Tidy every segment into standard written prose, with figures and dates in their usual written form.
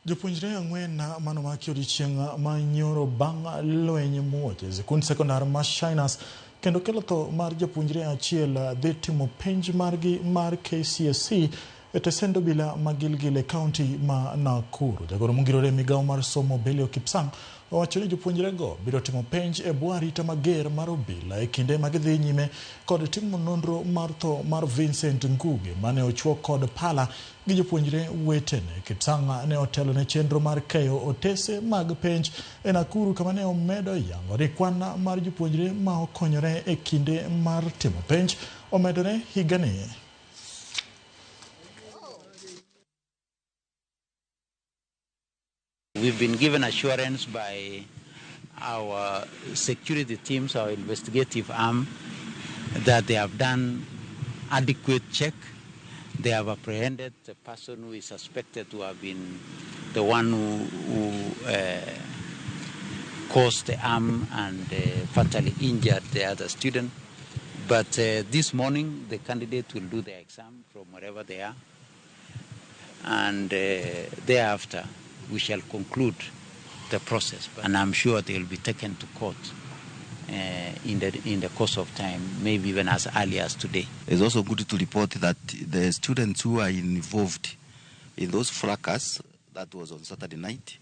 Jopuonjre ang'wen manomaki odiochieng' manyoro bang' lweny muoch e sikund sekondar mar Shinas kendo kelo tho mar japuonjre achiel dhi timo penj margi mar KCSE e tesend obila ma Gilgil e kaunti ma Nakuru. Jagoro mongirore migawo mar somo Belio Kipsang owacho ni jopuonjrego biro timo penj e bwo arita mager mar obila e kinde ma gidhi nyime kod timo nonro mar tho mar Vincent Nguge mane ochuo kod pala gi jopuonjre wetene. Kipsang ne otelo ne chenro mar keyo otese mag penj e Nakuru kama ne omedo yango ni kwan mar jopuonjre ma okonyore e kinde mar timo penj omedore higani. We've been given assurance by our security teams, our investigative arm, that they have done adequate check. They have apprehended the person who is suspected to have been the one who caused the harm and fatally injured the other student. But this morning, the candidate will do their exam from wherever they are. And thereafter, we shall conclude the process. And I'm sure they will be taken to court in the course of time, maybe even as early as today. It's also good to report that the students who are involved in those fracas, that was on Saturday night,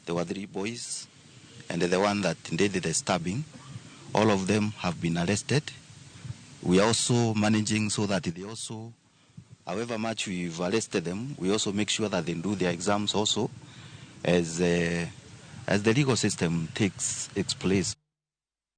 there were 3 boys, and the one that did the stabbing, all of them have been arrested. We are also managing so that they also, however much we've arrested them, we also make sure that they do their exams also as the legal system takes its place.